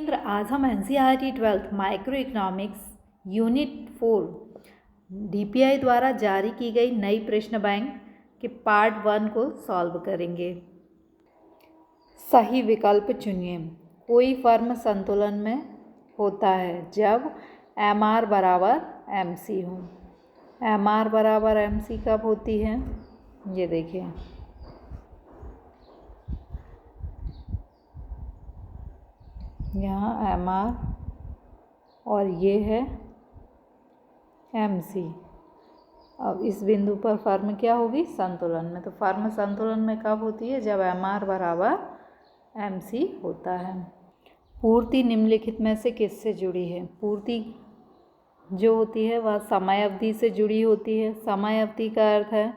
केंद्र आज हम NCERT 12th micro economics unit 4 DPI द्वारा जारी की गई नई प्रश्न बैंक के पार्ट 1 को सॉल्व करेंगे। सही विकल्प चुनिए। कोई फर्म संतुलन में होता है जब एमआर बराबर एमसी हो। एमआर बराबर एमसी कब होती है? ये देखिए, यहाँ एमआर और ये है एमसी। अब इस बिंदु पर फर्म क्या होगी? संतुलन में। तो फर्म संतुलन में कब होती है? जब एमआर बराबर एमसी होता है। पूर्ति निम्नलिखित में से किससे जुड़ी है? पूर्ति जो होती है वह समय अवधि से जुड़ी होती है। समय अवधि का अर्थ है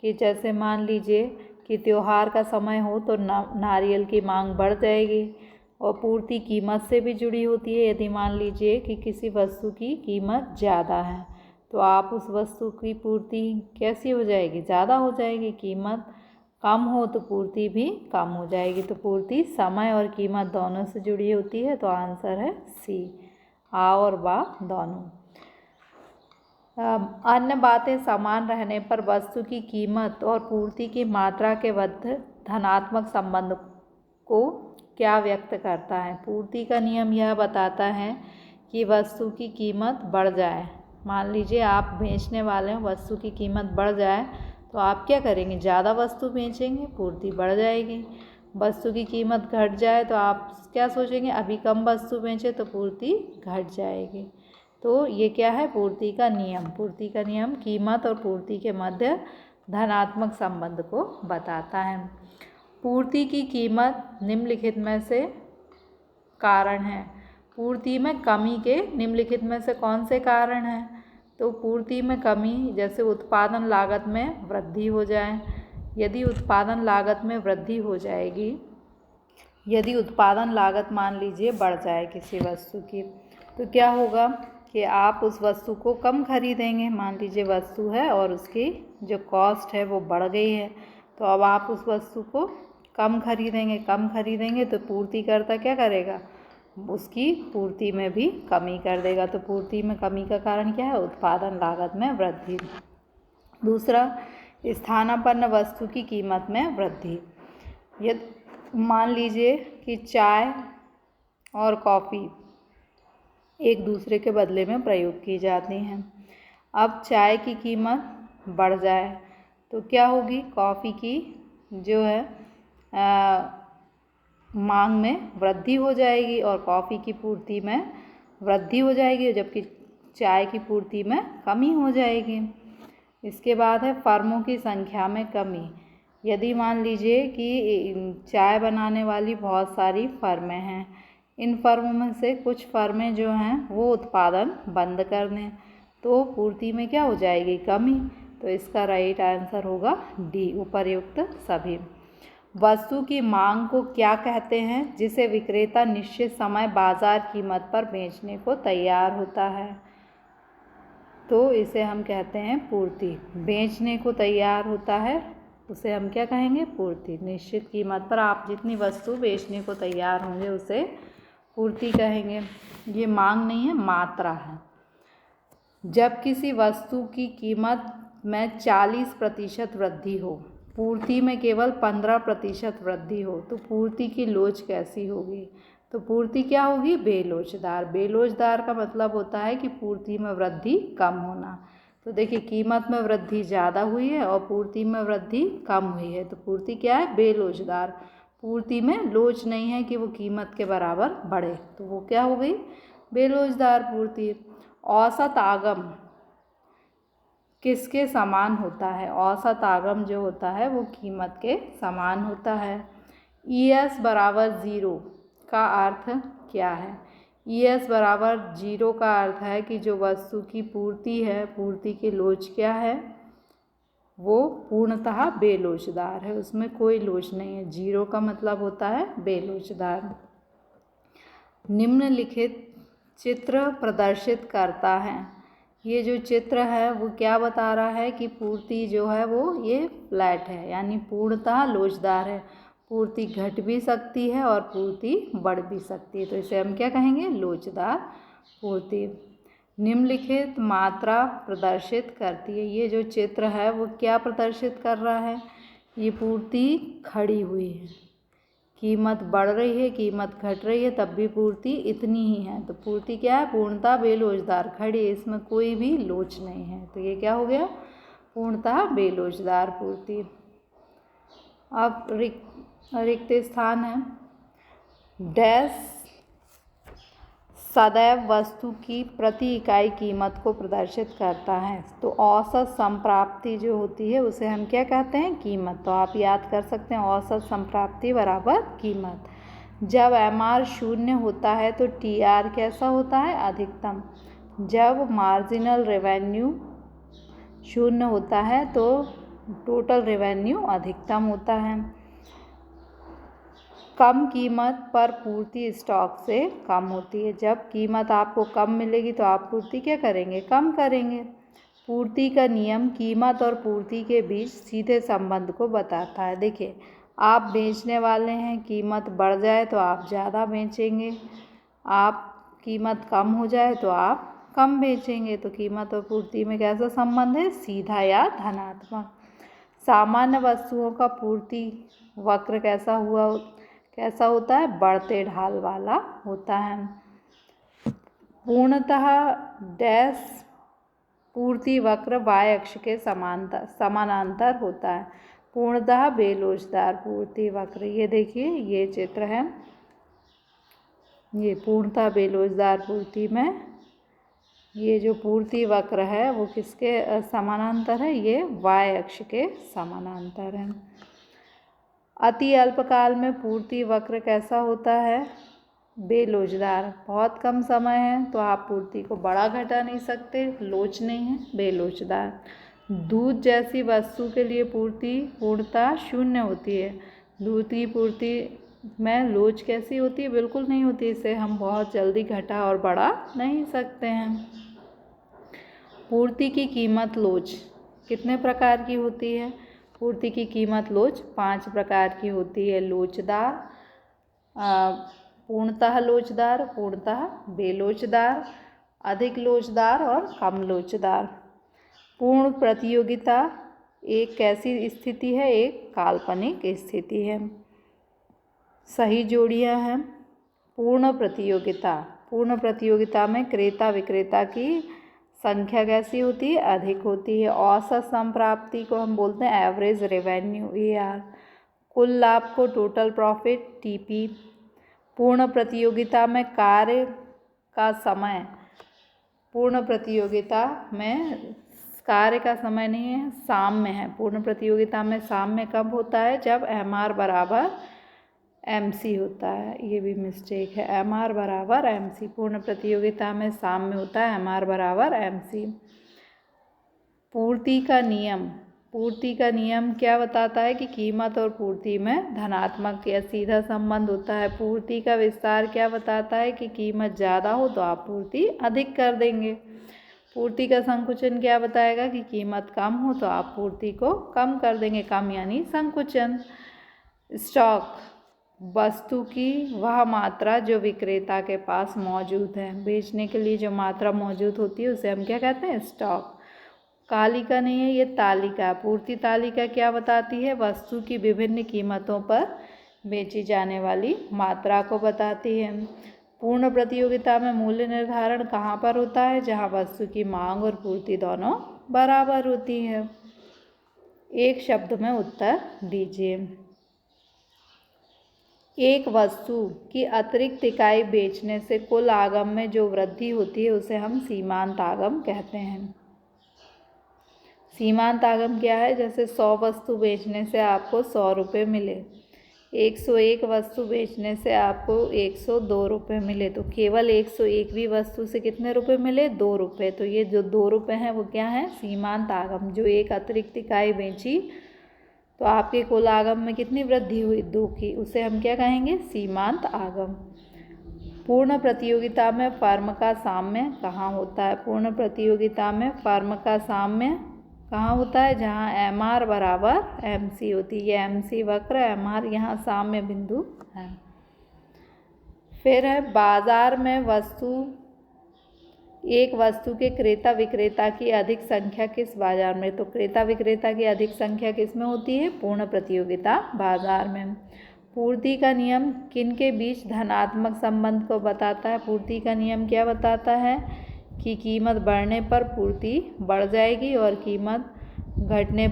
कि जैसे मान लीजिए कि त्योहार का समय हो तो नारियल की मांग बढ़ जाएगी। और पूर्ति कीमत से भी जुड़ी होती है। यदि मान लीजिए कि किसी वस्तु की कीमत ज़्यादा है तो आप उस वस्तु की पूर्ति कैसी हो जाएगी? ज़्यादा हो जाएगी। कीमत कम हो तो पूर्ति भी कम हो जाएगी। तो पूर्ति समय और कीमत दोनों से जुड़ी होती है। तो आंसर है सी, आ और बा दोनों। अन्य बातें समान रहने पर वस्तु की कीमत और पूर्ति की मात्रा के मध्य धनात्मक संबंध को क्या व्यक्त करता है? पूर्ति का नियम यह बताता है कि वस्तु की कीमत बढ़ जाए। मान लीजिए आप बेचने वाले हैं, वस्तु की कीमत बढ़ जाए तो आप क्या करेंगे? ज़्यादा वस्तु बेचेंगे, पूर्ति बढ़ जाएगी। वस्तु की कीमत घट जाए तो आप क्या सोचेंगे? अभी कम वस्तु बेचें तो पूर्ति घट जाएगी। तो ये क्या है? पूर्ति का नियम। पूर्ति का नियम कीमत और पूर्ति के मध्य धनात्मक संबंध को बताता है। पूर्ति की कीमत निम्नलिखित में से कारण है। पूर्ति में कमी के निम्नलिखित में से कौन से कारण हैं? तो पूर्ति में कमी, जैसे उत्पादन लागत में वृद्धि हो जाए। यदि उत्पादन लागत में वृद्धि हो जाएगी, यदि उत्पादन लागत मान लीजिए बढ़ जाए किसी वस्तु की, तो क्या होगा कि आप उस वस्तु को कम खरीदेंगे। मान लीजिए वस्तु है और उसकी जो कॉस्ट है वो बढ़ गई है, तो अब आप उस वस्तु को कम खरीदेंगे तो पूर्तिकर्ता क्या करेगा? उसकी पूर्ति में भी कमी कर देगा। तो पूर्ति में कमी का कारण क्या है? उत्पादन लागत में वृद्धि। दूसरा, स्थानापन्न वस्तु की कीमत में वृद्धि। यदि मान लीजिए कि चाय और कॉफ़ी एक दूसरे के बदले में प्रयोग की जाती हैं। अब चाय की कीमत बढ़ जाए तो क्या होगी? कॉफ़ी की जो है मांग में वृद्धि हो जाएगी और कॉफ़ी की पूर्ति में वृद्धि हो जाएगी, जबकि चाय की पूर्ति में कमी हो जाएगी। इसके बाद है फर्मों की संख्या में कमी। यदि मान लीजिए कि चाय बनाने वाली बहुत सारी फर्में हैं, इन फर्मों में से कुछ फर्में जो हैं वो उत्पादन बंद कर दें तो पूर्ति में क्या हो जाएगी? कमी। तो इसका राइट आंसर होगा डी, उपर्युक्त सभी। वस्तु की मांग को क्या कहते हैं जिसे विक्रेता निश्चित समय बाजार कीमत पर बेचने को तैयार होता है? तो इसे हम कहते हैं पूर्ति। बेचने को तैयार होता है उसे हम क्या कहेंगे? पूर्ति। निश्चित कीमत पर आप जितनी वस्तु बेचने को तैयार होंगे उसे पूर्ति कहेंगे। ये मांग नहीं है, मात्रा है। जब किसी वस्तु की कीमत में 40% वृद्धि हो, पूर्ति में केवल 15% वृद्धि हो, तो पूर्ति की लोच कैसी होगी? तो पूर्ति क्या होगी? बेलोचदार। बेलोचदार का मतलब होता है कि पूर्ति में वृद्धि कम होना। तो देखिए, कीमत में वृद्धि ज़्यादा हुई है और पूर्ति में वृद्धि कम हुई है, तो पूर्ति क्या है? बेलोचदार। पूर्ति में लोच नहीं है कि वो कीमत के बराबर बढ़े, तो वो क्या हो गई? बेलोचदार पूर्ति। औसत आगम किसके समान होता है? औसत आगम जो होता है वो कीमत के समान होता है। ES बराबर 0 का अर्थ क्या है? ES बराबर 0 का अर्थ है कि जो वस्तु की पूर्ति है, पूर्ति की लोच क्या है? वो पूर्णतः बेलोचदार है, उसमें कोई लोच नहीं है। 0 का मतलब होता है बेलोचदार। निम्नलिखित चित्र प्रदर्शित करता है। ये जो चित्र है वो क्या बता रहा है कि पूर्ति जो है वो ये फ्लैट है, यानी पूर्णतः लोचदार है। पूर्ति घट भी सकती है और पूर्ति बढ़ भी सकती है, तो इसे हम क्या कहेंगे, लोचदार पूर्ति। निम्नलिखित मात्रा प्रदर्शित करती है, ये जो चित्र है वो क्या प्रदर्शित कर रहा है, ये पूर्ति खड़ी हुई है, कीमत बढ़ रही है, कीमत घट रही है, तब भी पूर्ति इतनी ही है, तो पूर्ति क्या है, पूर्णतः बेलोचदार खड़ी है, इसमें कोई भी लोच नहीं है, तो ये क्या हो गया, पूर्णतः बेलोचदार पूर्ति। अब रिक्त स्थान है, डैश सदैव वस्तु की प्रति इकाई कीमत को प्रदर्शित करता है, तो औसत संप्राप्ति जो होती है उसे हम क्या कहते हैं, कीमत। तो आप याद कर सकते हैं औसत संप्राप्ति बराबर कीमत। जब MR शून्य होता है तो TR कैसा होता है, अधिकतम। जब मार्जिनल रेवेन्यू शून्य होता है तो टोटल रेवेन्यू अधिकतम होता है। कम कीमत पर पूर्ति स्टॉक से कम होती है, जब कीमत आपको कम मिलेगी तो आप पूर्ति क्या करेंगे, कम करेंगे। पूर्ति का नियम कीमत और पूर्ति के बीच सीधे संबंध को बताता है। देखिए, आप बेचने वाले हैं, कीमत बढ़ जाए तो आप ज़्यादा बेचेंगे, आप कीमत कम हो जाए तो आप कम बेचेंगे, तो कीमत और पूर्ति में कैसा संबंध है, सीधा या धनात्मक। सामान्य वस्तुओं का पूर्ति वक्र कैसा होता है, बढ़ते ढाल वाला होता है। पूर्णतः डैश पूर्ति वक्र y अक्ष के समानांतर होता है। पूर्णतः बेलोचदार पूर्ति वक्र, ये देखिए ये चित्र है, ये पूर्णतः बेलोचदार पूर्ति में ये जो पूर्ति वक्र है वो किसके समानांतर है, ये y अक्ष के समानांतर है। अति अल्पकाल में पूर्ति वक्र कैसा होता है, बेलोचदार। बहुत कम समय है तो आप पूर्ति को बढ़ा घटा नहीं सकते, लोच नहीं है, बेलोचदार। दूध जैसी वस्तु के लिए पूर्ति पूर्णतः शून्य होती है। दूध की पूर्ति में लोच कैसी होती है, बिल्कुल नहीं होती, इसे हम बहुत जल्दी घटा और बढ़ा नहीं सकते हैं। पूर्ति की कीमत लोच कितने प्रकार की होती है, पूर्ति की कीमत लोच 5 प्रकार की होती है। लोचदार, पूर्णतः लोचदार, पूर्णतः बेलोचदार, अधिक लोचदार और कम लोचदार। पूर्ण प्रतियोगिता एक कैसी स्थिति है, एक काल्पनिक स्थिति है। सही जोड़ियां हैं। पूर्ण प्रतियोगिता में क्रेता विक्रेता की संख्या कैसी होती है, अधिक होती है। औसत संप्राप्ति को हम बोलते हैं एवरेज रेवेन्यू, AR। कुल लाभ को टोटल प्रॉफिट, TP। पूर्ण प्रतियोगिता में कार्य का समय, पूर्ण प्रतियोगिता में कार्य का समय नहीं है, साम्य है। पूर्ण प्रतियोगिता में साम्य कब होता है, जब MR बराबर MC होता है, ये भी मिस्टेक है, MR बराबर MC। पूर्ण प्रतियोगिता में साम्य होता है, MR बराबर MC। पूर्ति का नियम क्या बताता है कि कीमत और पूर्ति में धनात्मक या सीधा संबंध होता है। पूर्ति का विस्तार क्या बताता है कि कीमत ज़्यादा हो तो आप पूर्ति अधिक कर देंगे। पूर्ति का संकुचन क्या बताएगा कि कीमत कम हो तो आप पूर्ति को कम कर देंगे, कम यानी संकुचन। स्टॉक वस्तु की वह मात्रा जो विक्रेता के पास मौजूद है, बेचने के लिए जो मात्रा मौजूद होती है उसे हम क्या कहते हैं, स्टॉक। तालिका नहीं है, ये तालिका। पूर्ति तालिका क्या बताती है, वस्तु की विभिन्न कीमतों पर बेची जाने वाली मात्रा को बताती है। पूर्ण प्रतियोगिता में मूल्य निर्धारण कहाँ पर होता है, जहाँ वस्तु की मांग और पूर्ति दोनों बराबर होती है। एक शब्द में उत्तर दीजिए। एक वस्तु की अतिरिक्त इकाई बेचने से कुल आगम में जो वृद्धि होती है उसे हम सीमांत आगम कहते हैं। सीमांत आगम क्या है, जैसे 100 वस्तु बेचने से आपको 100 रुपये मिले, 101 वस्तु बेचने से आपको 102 रुपये मिले, तो केवल 101वीं वस्तु से कितने रुपए मिले, 2 रुपये। तो ये जो 2 रुपये हैं वो क्या है, सीमांत आगम। जो एक अतिरिक्त इकाई बेची तो आपके कुल आगम में कितनी वृद्धि हुई, 2 की, उसे हम क्या कहेंगे, सीमांत आगम। पूर्ण प्रतियोगिता में फर्म का साम्य कहाँ होता है, पूर्ण प्रतियोगिता में फर्म का साम्य कहाँ होता है? जहाँ एम आर बराबर एम सी होती है। ये एम सी वक्र, एम आर यहाँ साम्य बिंदु है। फिर है बाजार में एक वस्तु के क्रेता विक्रेता की अधिक संख्या किस बाजार में? तो क्रेता विक्रेता की अधिक संख्या किस में होती है? पूर्ण प्रतियोगिता बाजार में। पूर्ति का नियम किन के बीच धनात्मक संबंध को बताता है? पूर्ति का नियम क्या बताता है कि कीमत बढ़ने पर पूर्ति बढ़ जाएगी और कीमत बढ़ने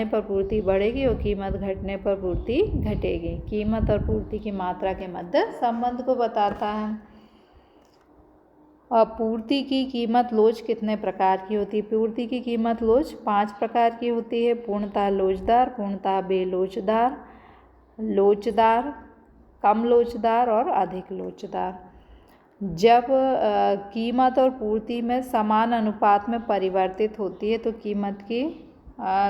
पर पूर्ति बढ़ेगी और कीमत घटने पर पूर्ति घटेगी। कीमत और पूर्ति की मात्रा के मध्य संबंध को बताता है। और पूर्ति की कीमत लोच कितने प्रकार की होती है? पूर्ति की कीमत लोच 5 प्रकार की होती है। पूर्णतः लोचदार, पूर्णतः बेलोचदार, लोचदार, कम लोचदार और अधिक लोचदार। जब कीमत और पूर्ति में समान अनुपात में परिवर्तित होती है तो कीमत की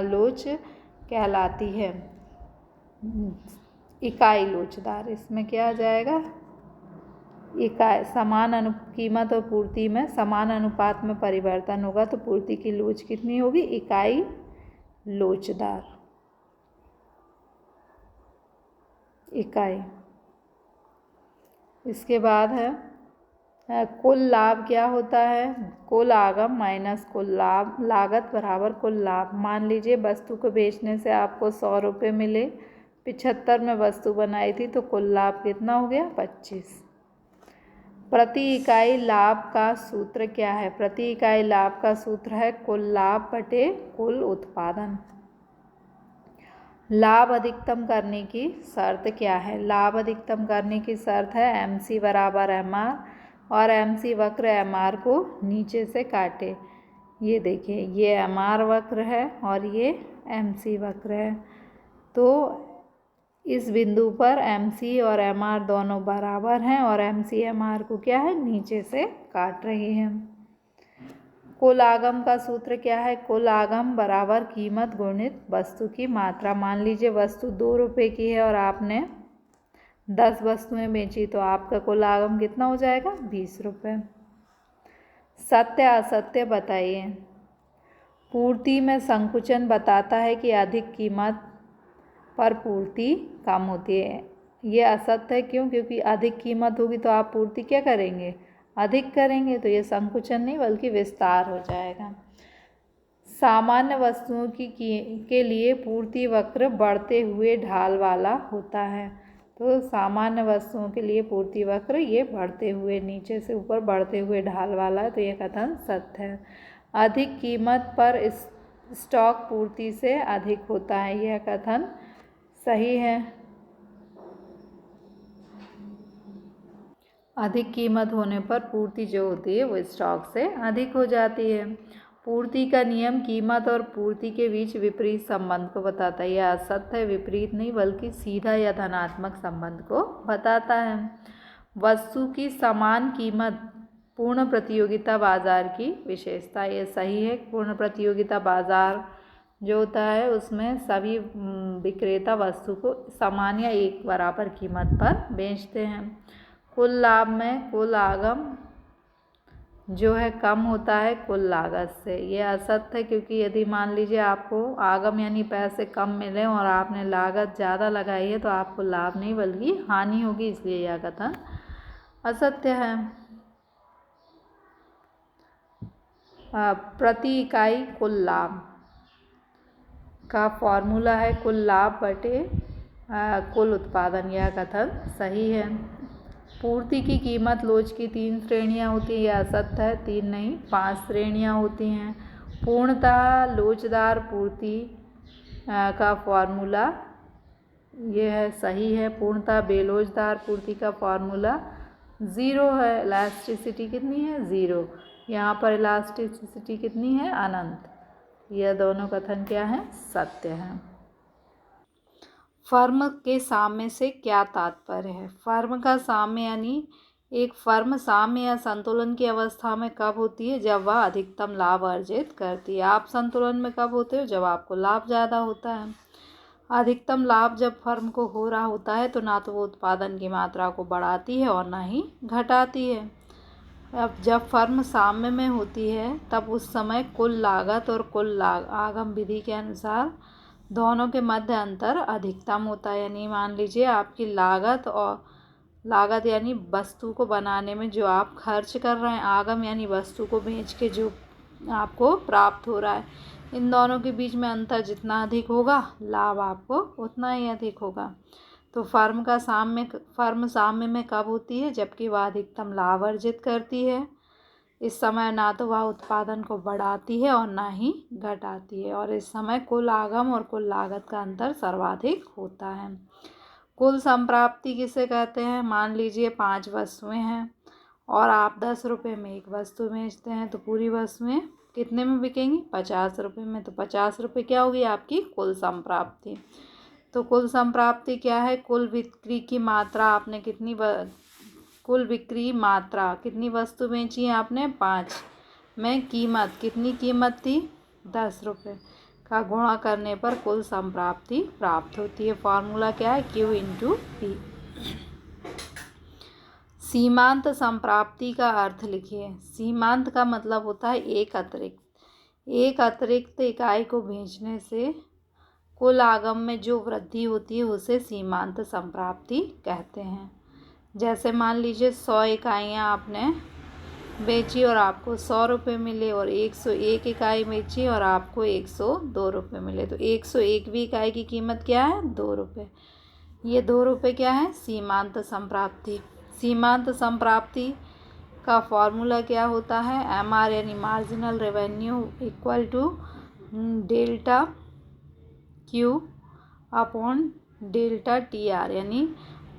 लोच कहलाती है इकाई लोचदार। इसमें क्या आ जाएगा? इकाई कीमत और पूर्ति में समान अनुपात में परिवर्तन होगा तो पूर्ति की लोच कितनी होगी? इकाई लोचदार। इकाई। इसके बाद है कुल लाभ क्या होता है? कुल आगम माइनस कुल लाभ, लागत बराबर कुल लाभ। मान लीजिए वस्तु को बेचने से आपको 100 रुपये मिले, 75 में वस्तु बनाई थी तो कुल लाभ कितना हो गया? 25। प्रति इकाई लाभ का सूत्र क्या है? प्रति इकाई लाभ का सूत्र है कुल लाभ बटे कुल उत्पादन। लाभ अधिकतम करने की शर्त क्या है? लाभ अधिकतम करने की शर्त है एम सी बराबर एम आर और एम सी वक्र एम आर को नीचे से काटे। ये देखिए, ये एम आर वक्र है और ये एम सी वक्र है। तो इस बिंदु पर एम सी और एम आर दोनों बराबर हैं और एम सी एम आर को क्या है? नीचे से काट रही है। कुल आगम का सूत्र क्या है? कुल आगम बराबर कीमत गुणित वस्तु की मात्रा। मान लीजिए वस्तु 2 रुपये की है और आपने 10 वस्तुएं बेची तो आपका कुल आगम कितना हो जाएगा? 20 रुपये। सत्य असत्य बताइए। पूर्ति में संकुचन बताता है कि अधिक कीमत पर पूर्ति कम होती है। ये असत्य है। क्यों? क्योंकि अधिक कीमत होगी तो आप पूर्ति क्या करेंगे? अधिक करेंगे। तो ये संकुचन नहीं बल्कि विस्तार हो जाएगा। सामान्य वस्तुओं के लिए पूर्ति वक्र बढ़ते हुए ढाल वाला होता है। तो सामान्य वस्तुओं के लिए पूर्ति वक्र ये बढ़ते हुए नीचे से ऊपर बढ़ते हुए ढाल वाला है। तो ये कथन सत्य है। अधिक कीमत पर स्टॉक पूर्ति से अधिक होता है। यह कथन सही है। अधिक कीमत होने पर पूर्ति जो होती है वो स्टॉक से अधिक हो जाती है। पूर्ति का नियम कीमत और पूर्ति के बीच विपरीत संबंध को बताता है। यह असत्य है, विपरीत नहीं बल्कि सीधा या धनात्मक संबंध को बताता है। वस्तु की समान कीमत पूर्ण प्रतियोगिता बाजार की विशेषता। ये सही है। पूर्ण प्रतियोगिता बाजार जो होता है उसमें सभी विक्रेता वस्तु को समान या एक बराबर कीमत पर बेचते हैं। कुल लाभ में कुल आगम जो है कम होता है कुल लागत से। ये असत्य है क्योंकि यदि मान लीजिए आपको आगम यानी पैसे कम मिले और आपने लागत ज़्यादा लगाई है तो आपको लाभ नहीं बल्कि हानि होगी, इसलिए यह कथन असत्य है। प्रति इकाई कुल लाभ का फॉर्मूला है कुल लाभ बटे कुल उत्पादन। यह कथन सही है। पूर्ति की कीमत लोच की 3 श्रेणियाँ होती हैं। यह असत्य है। 3 नहीं 5 श्रेणियाँ होती हैं। पूर्णतः लोचदार पूर्ति का फॉर्मूला ये है सही है। पूर्णतः बेलोचदार पूर्ति का फॉर्मूला 0 है। इलास्टिसिटी कितनी है? 0। यहाँ पर इलास्टिसिटी कितनी है? अनंत। यह दोनों कथन क्या है? सत्य है। फर्म के साम्य से क्या तात्पर्य है? फर्म का साम्य यानी एक फर्म साम्य या संतुलन की अवस्था में कब होती है? जब वह अधिकतम लाभ अर्जित करती है। आप संतुलन में कब होते हो? जब आपको लाभ ज़्यादा होता है। अधिकतम लाभ जब फर्म को हो रहा होता है तो ना तो वो उत्पादन की मात्रा को बढ़ाती है और ना ही घटाती है। अब जब फर्म साम्य में होती है तब उस समय कुल लागत और कुल आगम विधि के अनुसार दोनों के मध्य अंतर अधिकतम होता है। यानी मान लीजिए आपकी लागत यानी वस्तु को बनाने में जो आप खर्च कर रहे हैं, आगम यानी वस्तु को बेच के जो आपको प्राप्त हो रहा है, इन दोनों के बीच में अंतर जितना अधिक होगा लाभ आपको उतना ही अधिक होगा। तो फर्म साम्य में कब होती है? जबकि वह अधिकतम लाभ अर्जित करती है। इस समय ना तो वह उत्पादन को बढ़ाती है और ना ही घटाती है, और इस समय कुल आगम और कुल लागत का अंतर सर्वाधिक होता है। कुल संप्राप्ति किसे कहते हैं? मान लीजिए 5 वस्तुएं हैं और आप 10 रुपये में एक वस्तु बेचते हैं, तो पूरी वस्तुएं कितने में बिकेंगी? 50 रुपये में। तो 50 रुपये क्या होगी आपकी कुल संप्राप्ति। तो कुल संप्राप्ति क्या है? कुल बिक्री की मात्रा आपने कुल बिक्री मात्रा कितनी वस्तु बेची है आपने? 5 में कीमत कितनी कीमत थी? 10 रुपये का गुणा करने पर कुल संप्राप्ति प्राप्त होती है। फॉर्मूला क्या है? Q × P। सीमांत संप्राप्ति का अर्थ लिखिए। सीमांत का मतलब होता है एक अतिरिक्त इकाई को बेचने से कुल आगम में जो वृद्धि होती है उसे सीमांत संप्राप्ति कहते हैं। जैसे मान लीजिए 100 इकाइयाँ आपने बेची और आपको 100 रुपये मिले, और 101 इकाई बेची और आपको 102 रुपये मिले, तो 101वीं इकाई की कीमत क्या है? 2 रुपये। ये 2 रुपये क्या है? सीमांत संप्राप्ति। सीमांत संप्राप्ति का फॉर्मूला क्या होता है? MR यानी marginal revenue equal to delta Q upon delta TR, यानी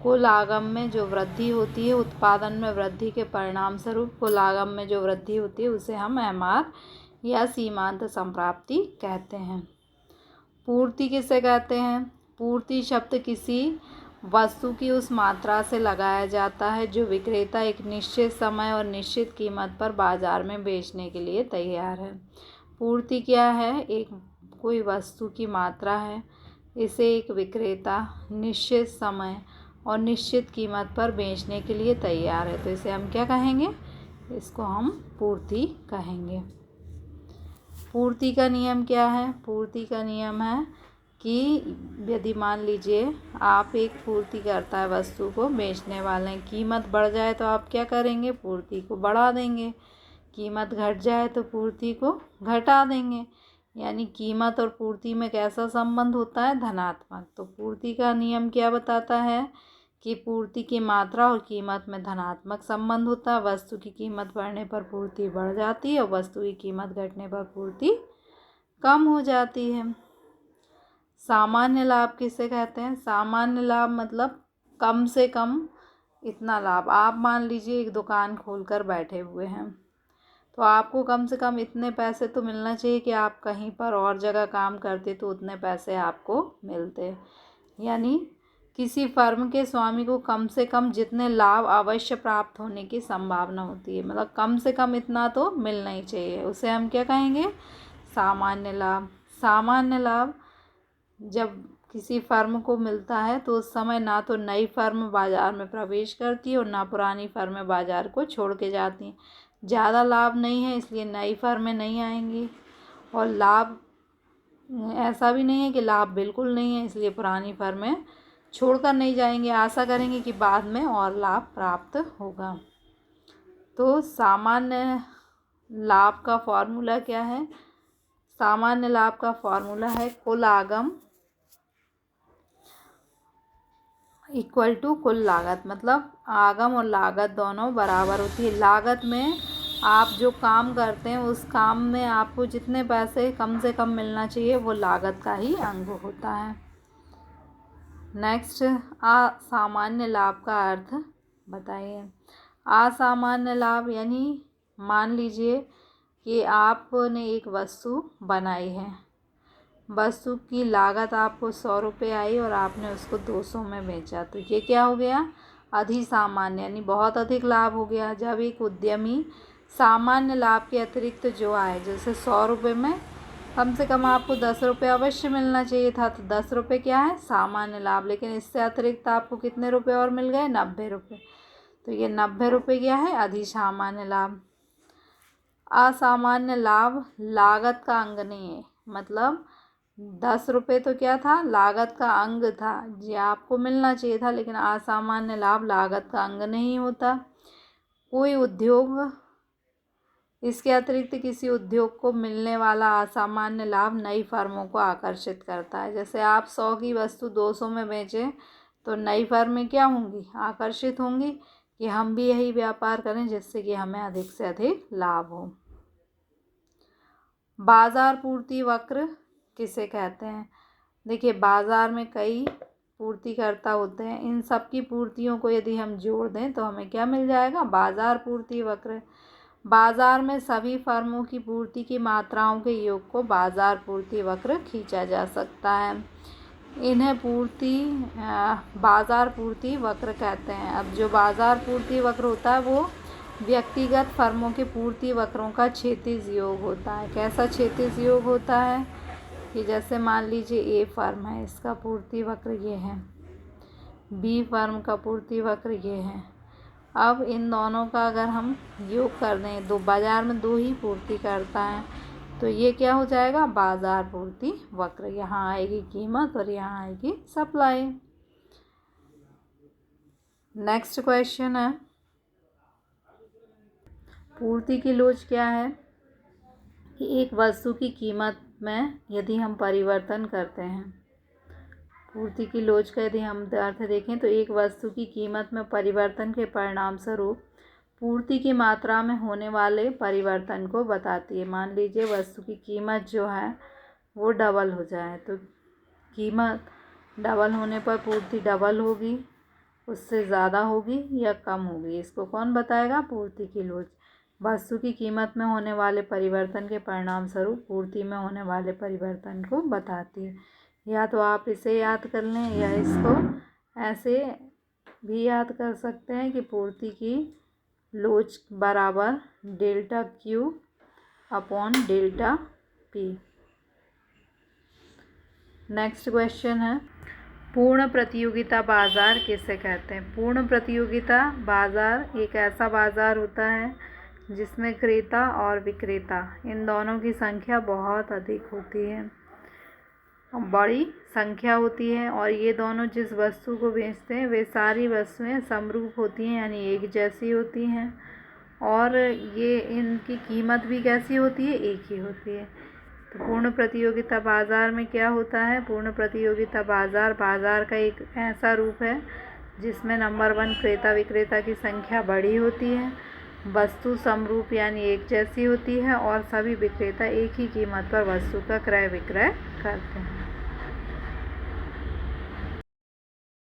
कुल आगम में जो वृद्धि होती है, उत्पादन में वृद्धि के परिणाम स्वरूप कुल आगम में जो वृद्धि होती है उसे हम MR या सीमांत संप्राप्ति कहते हैं। पूर्ति किसे कहते हैं? पूर्ति शब्द किसी वस्तु की उस मात्रा से लगाया जाता है जो विक्रेता एक निश्चित समय और निश्चित कीमत पर बाजार में बेचने के लिए तैयार है। पूर्ति क्या है? कोई वस्तु की मात्रा है, इसे एक विक्रेता निश्चित समय और निश्चित कीमत पर बेचने के लिए तैयार है, तो इसे हम क्या कहेंगे? इसको हम पूर्ति कहेंगे। पूर्ति का नियम क्या है? पूर्ति का नियम है कि यदि मान लीजिए आप एक पूर्ति करता है वस्तु को बेचने वाले हैं, कीमत बढ़ जाए तो आप क्या करेंगे? पूर्ति को बढ़ा देंगे। कीमत घट जाए तो पूर्ति को घटा देंगे। यानी कीमत और पूर्ति में कैसा संबंध होता है? धनात्मक। तो पूर्ति का नियम क्या बताता है कि पूर्ति की मात्रा और कीमत में धनात्मक संबंध होता है। वस्तु की कीमत बढ़ने पर पूर्ति बढ़ जाती है और वस्तु की कीमत घटने पर पूर्ति कम हो जाती है। सामान्य लाभ किसे कहते हैं? सामान्य लाभ मतलब कम से कम इतना लाभ। आप मान लीजिए एक दुकान खोलकर बैठे हुए हैं, तो आपको कम से कम इतने पैसे तो मिलना चाहिए कि आप कहीं पर और जगह काम करते तो उतने पैसे आपको मिलते। यानी किसी फर्म के स्वामी को कम से कम जितने लाभ अवश्य प्राप्त होने की संभावना होती है, मतलब कम से कम इतना तो मिलना ही चाहिए, उसे हम क्या कहेंगे? सामान्य लाभ। सामान्य लाभ जब किसी फर्म को मिलता है तो उस समय ना तो नई फर्म बाज़ार में प्रवेश करती है और ना पुरानी फर्में बाज़ार को छोड़ के जाती हैं। ज़्यादा लाभ नहीं है इसलिए नई फर्में नहीं आएंगी, और लाभ ऐसा भी नहीं है कि लाभ बिल्कुल नहीं है इसलिए पुरानी फर्में छोड़कर नहीं जाएंगे, आशा करेंगे कि बाद में और लाभ प्राप्त होगा। तो सामान्य लाभ का फॉर्मूला क्या है? सामान्य लाभ का फॉर्मूला है कुल आगम इक्वल टू कुल लागत, मतलब आगम और लागत दोनों बराबर होती है। लागत में आप जो काम करते हैं उस काम में आपको जितने पैसे कम से कम मिलना चाहिए वो लागत का ही अंग होता है। नेक्स्ट, असामान्य लाभ का अर्थ बताइए। असामान्य लाभ यानी मान लीजिए कि आपने एक वस्तु बनाई है, वस्तु की लागत आपको 100 रुपये आई और आपने उसको 200 में बेचा, तो ये क्या हो गया? अधिसामान्य, यानी बहुत अधिक लाभ हो गया। जब एक उद्यमी सामान्य लाभ के अतिरिक्त जो आए, जैसे 100 रुपये में कम से कम आपको 10 रुपये अवश्य मिलना चाहिए था, तो 10 रुपये क्या है? सामान्य लाभ। लेकिन इससे अतिरिक्त आपको कितने रुपये और मिल गए? 90 रुपये। तो ये 90 रुपये क्या है, अधिसामान्य लाभ। असामान्य लाभ लागत का अंग नहीं है, मतलब 10 रुपये तो क्या था, लागत का अंग था, ये आपको मिलना चाहिए था, लेकिन असामान्य लाभ लागत का अंग नहीं होता। कोई उद्योग, इसके अतिरिक्त किसी उद्योग को मिलने वाला असामान्य लाभ नई फर्मों को आकर्षित करता है। जैसे आप 100 की वस्तु 200 में बेचें तो नई फर्में क्या होंगी, आकर्षित होंगी कि हम भी यही व्यापार करें जिससे कि हमें अधिक से अधिक लाभ हो। बाजार पूर्ति वक्र किसे कहते हैं? देखिए, बाजार में कई पूर्तिकर्ता होते हैं, इन सब की पूर्तियों को यदि हम जोड़ दें तो हमें क्या मिल जाएगा, बाजार पूर्ति वक्र। बाजार में सभी फर्मों की पूर्ति की मात्राओं के योग को बाजार पूर्ति वक्र खींचा जा सकता है। इन्हें बाजार पूर्ति वक्र कहते हैं। अब जो बाजार पूर्ति वक्र होता है वो व्यक्तिगत फर्मों के पूर्ति वक्रों का क्षैतिज योग होता है। कैसा क्षैतिज योग होता है कि जैसे मान लीजिए ए फर्म है, इसका पूर्ति वक्र ये है, बी फर्म का पूर्ति वक्र ये है। अब इन दोनों का अगर हम योग कर दें, दो बाजार में दो ही पूर्ति करता है, तो ये क्या हो जाएगा, बाजार पूर्ति वक्र। यहाँ आएगी कीमत और यहाँ आएगी सप्लाई। नेक्स्ट क्वेश्चन है, पूर्ति की लोच क्या है कि एक वस्तु की कीमत में यदि हम परिवर्तन करते हैं, पूर्ति की लोच का यदि हम अर्थ देखें तो एक वस्तु की कीमत में परिवर्तन के परिणाम स्वरूप पूर्ति की मात्रा में होने वाले परिवर्तन को बताती है। मान लीजिए वस्तु की कीमत जो है वो डबल हो जाए, तो कीमत डबल होने पर पूर्ति डबल होगी, उससे ज़्यादा होगी या कम होगी, इसको कौन बताएगा, पूर्ति की लोच। वस्तु की कीमत में होने वाले परिवर्तन के परिणाम स्वरूप पूर्ति में होने वाले परिवर्तन को बताती है। या तो आप इसे याद कर लें या इसको ऐसे भी याद कर सकते हैं कि पूर्ति की लोच बराबर delta Q upon delta P. Next question है, पूर्ण प्रतियोगिता बाजार किसे कहते हैं? पूर्ण प्रतियोगिता बाजार एक ऐसा बाजार होता है जिसमें क्रेता और विक्रेता इन दोनों की संख्या बहुत अधिक होती है, बड़ी संख्या होती है, और ये दोनों जिस वस्तु को बेचते हैं वे सारी वस्तुएं समरूप होती हैं, यानी एक जैसी होती हैं, और ये इनकी कीमत भी कैसी होती है, एक ही होती है। तो पूर्ण प्रतियोगिता बाजार में क्या होता है, पूर्ण प्रतियोगिता बाजार का एक ऐसा रूप है जिसमें नंबर 1 क्रेता विक्रेता की संख्या बड़ी होती है, वस्तु समरूप यानी एक जैसी होती है, और सभी विक्रेता एक ही कीमत पर वस्तु का क्रय विक्रय करते हैं।